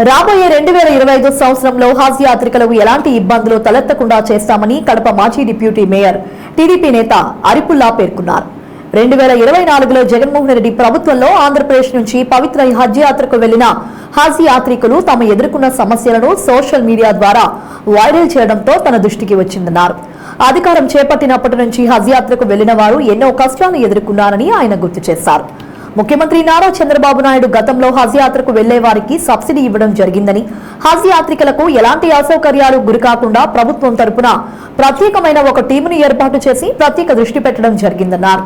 రాబోయే 2025 సంవత్సరంలో హజ్ యాత్రికులకు ఎలాంటి ఇబ్బందులు తలెత్తకుండా చేస్తామని కడప మాజీ డిప్యూటీ మేయర్ టీడీపీ నేత అరిపుల్లా పేర్కొన్నారు. 2024లో జగన్మోహన్ రెడ్డి ప్రభుత్వంలో ఆంధ్రప్రదేశ్ నుంచి పవిత్ర హజ్ యాత్రకు వెళ్లిన హజ్ యాత్రికులు తాము ఎదుర్కొన్న సమస్యలను సోషల్ మీడియా ద్వారా వైరల్ చేయడంతో తన దృష్టికి వచ్చిందన్నారు. అధికారం చేపట్టినప్పటి నుంచి హజ్ యాత్రకు వెళ్లిన వారు ఎన్నో కష్టాలను ఎదుర్కొన్నారని ఆయన గుర్తు చేశారు. ముఖ్యమంత్రి నారా చంద్రబాబు నాయుడు గతంలో హజ్ యాత్రకు వెళ్లే వారికి సబ్సిడీ ఇవ్వడం జరిగిందని, హజ్ యాత్రికులకు ఎలాంటి అసౌకర్యాలు గురికాకుండా ప్రభుత్వం తరపున ప్రత్యేకమైన ఒక టీమును ఏర్పాటు చేసి ప్రత్యేక దృష్టి పెట్టడం జరిగిందన్నారు.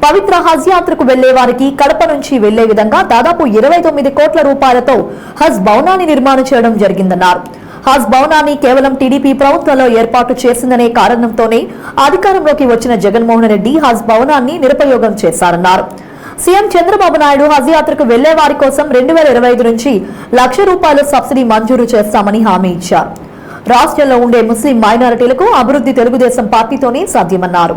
పవిత్ర హజ్ యాత్రకు వెళ్లే వారికి కడప నుంచి వెళ్లే విధంగా దాదాపు 29 కోట్ల రూపాయలతో హజ్ భవనాన్ని నిర్మాణం చేయడం జరిగిందన్నారు. హజ్ భవనాన్ని కేవలం టీడీపీ ప్రభుత్వంలో ఏర్పాటు చేసిందనే కారణంతోనే అధికారంలోకి వచ్చిన జగన్మోహన్ రెడ్డి హజ్ భవనాన్ని నిరుపయోగం చేశారన్నారు. సీఎం చంద్రబాబు నాయుడు హజ్ యాత్రకు వెళ్లే వారి కోసం 2025 నుంచి ₹1,00,000 సబ్సిడీ మంజూరు చేస్తామని హామీ ఇచ్చారు. రాష్ట్రంలో ఉండే ముస్లిం మైనారిటీలకు అభివృద్ధి తెలుగుదేశం పార్టీతోనే సాధ్యమన్నారు.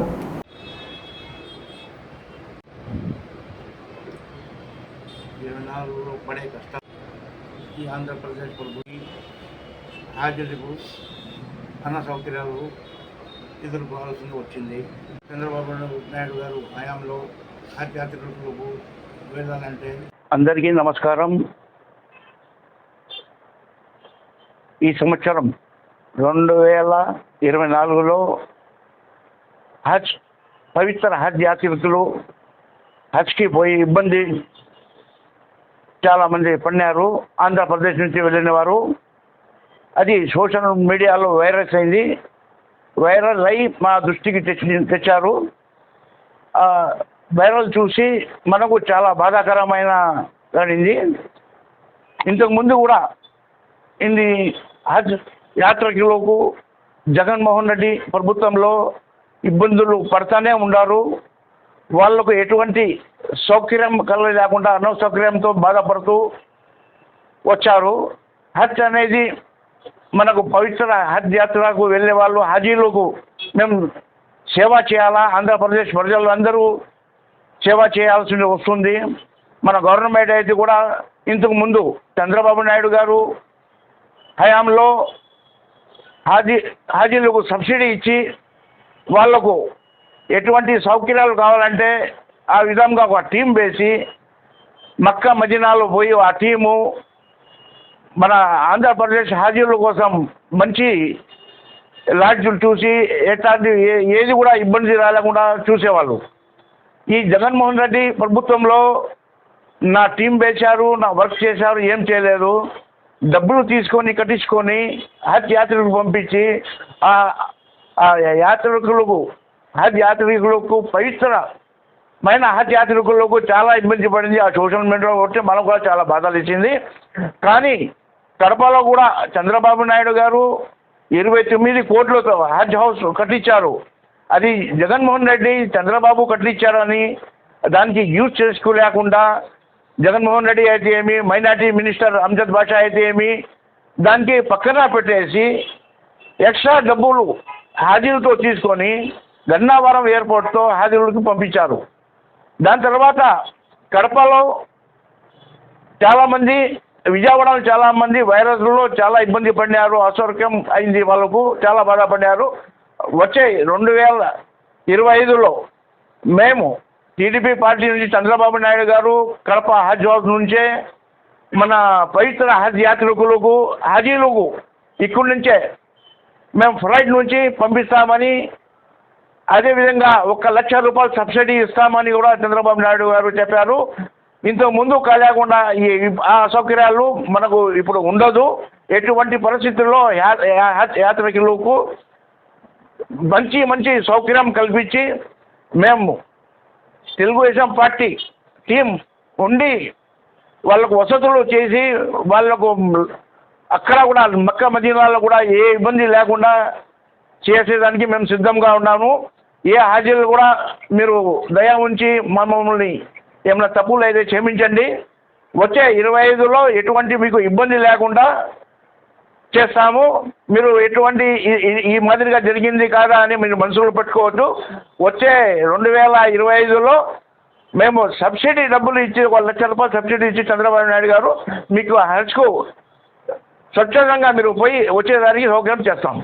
ఆంధ్రప్రదేశ్ హాజీలకు అన్న సౌకర్యాలు ఎదుర్కోవాల్సి వచ్చింది. చంద్రబాబు నాయుడు గారు హయాంలో హజ్ యాత్రికులకు వెళ్ళాలంటే. అందరికీ నమస్కారం. ఈ సంవత్సరం 2024లో పవిత్ర హజ్ యాత్రికులు హజ్కి పోయి ఇబ్బంది చాలామంది పడినారు. ఆంధ్రప్రదేశ్ నుంచి వెళ్ళిన వారు అది సోషల్ మీడియాలో వైరల్ అయి మా దృష్టికి తెచ్చారు. వైరల్ చూసి మనకు చాలా బాధాకరమైన జరిగింది. ఇంతకుముందు కూడా ఇది హజ్ యాత్రికులకు జగన్మోహన్ రెడ్డి ప్రభుత్వంలో ఇబ్బందులు పడతానే ఉన్నారు. వాళ్లకు ఎటువంటి సౌకర్యం లేకుండా అనౌసౌకర్యంతో బాధపడుతూ వచ్చారు. హజ్ అనేది మనకు పవిత్ర హజ్ యాత్రకు వెళ్ళే వాళ్ళు హాజీలకు మేము సేవ చేయాలా, ఆంధ్రప్రదేశ్ ప్రజలు అందరూ సేవ చేయాల్సి వస్తుంది. మన గవర్నమెంట్ అయితే కూడా ఇంతకు ముందు చంద్రబాబు నాయుడు గారు హయాంలో హాజీలకు సబ్సిడీ ఇచ్చి వాళ్లకు ఎటువంటి సౌకర్యాలు కావాలంటే ఆ విధంగా ఒక టీం వేసి మక్కా మదీనాలో పోయి ఆ టీము మన ఆంధ్రప్రదేశ్ హాజీల కోసం మంచి లాడ్జ్లు చూసి ఎట్లాంటి ఏది కూడా ఇబ్బంది రాలేకుండా చూసేవాళ్ళు. ఈ జగన్మోహన్ రెడ్డి ప్రభుత్వంలో నా టీం వేశారు, నా వర్క్ చేశారు, ఏం చేయలేదు. డబ్బులు తీసుకొని కట్టించుకొని హజ్ యాత్రికులకు పంపించి హజ్ యాత్రికులకు పవిత్రమైన హజ్ యాత్రికులకు చాలా ఇబ్బంది పడింది. ఆ సోషల్ మీడియాలో వచ్చి మనకు కూడా చాలా బాధలు ఇచ్చింది. కానీ కడపలో కూడా చంద్రబాబు నాయుడు గారు 29 కోట్లతో హజ్ హౌస్ కట్టించారు. అది జగన్మోహన్ రెడ్డి చంద్రబాబు కట్టించారని దానికి యూజ్ చేసుకోలేకుండా జగన్మోహన్ రెడ్డి అయితే ఏమి, మైనార్టీ మినిస్టర్ అంజద్ బాషా అయితే ఏమి, దానికి పక్కన పెట్టేసి ఎక్స్ట్రా డబ్బులు హాజీలతో తీసుకొని గన్నావరం ఎయిర్పోర్ట్తో హాజీలకు పంపించారు. దాని తర్వాత కడపలో చాలామంది, విజయవాడలో చాలామంది వైరస్లో చాలా ఇబ్బంది పడినారు. అసౌకర్యం అయింది, వాళ్ళకు చాలా బాధపడినారు. వచ్చే 2025లో మేము టీడీపీ పార్టీ నుంచి చంద్రబాబు నాయుడు గారు కడప హజ్ హౌస్ నుంచే మన పవిత్ర హజ్ యాత్రికులకు హాజీలకు ఇక్కడి నుంచే మేము ఫ్లైట్ నుంచి పంపిస్తామని, అదేవిధంగా ₹1,00,000 సబ్సిడీ ఇస్తామని కూడా చంద్రబాబు నాయుడు గారు చెప్పారు. ఇంతకు ముందు కాలేకుండా ఆ సౌకర్యాలు మనకు ఇప్పుడు ఉండదు. ఎటువంటి పరిస్థితుల్లో యాత్రికులకు మంచి సౌకర్యం కల్పించి మేము తెలుగుదేశం పార్టీ టీం ఉండి వాళ్ళకు వసతులు చేసి వాళ్ళకు అక్కడ కూడా మక్కా మదీనాలో కూడా ఏ ఇబ్బంది లేకుండా చేసేదానికి మేము సిద్ధంగా ఉన్నాము. ఏ హాజీలు కూడా మీరు దయ ఉంచి మమ్మల్ని ఏమైనా తప్పులు అయితే క్షమించండి. వచ్చే 25లో ఎటువంటి మీకు ఇబ్బంది లేకుండా చేస్తాము. మీరు ఎటువంటి ఈ మాదిరిగా జరిగింది కాదా అని మీరు మనసులో పెట్టుకోవద్దు. వచ్చే 2025లో మేము సబ్సిడీ డబ్బులు ఇచ్చి ₹1,00,000 సబ్సిడీ ఇచ్చి చంద్రబాబు నాయుడు గారు మీకు హజ్కు స్వచ్ఛందంగా మీరు పోయి వచ్చేదానికి సౌకర్యం చేస్తాం.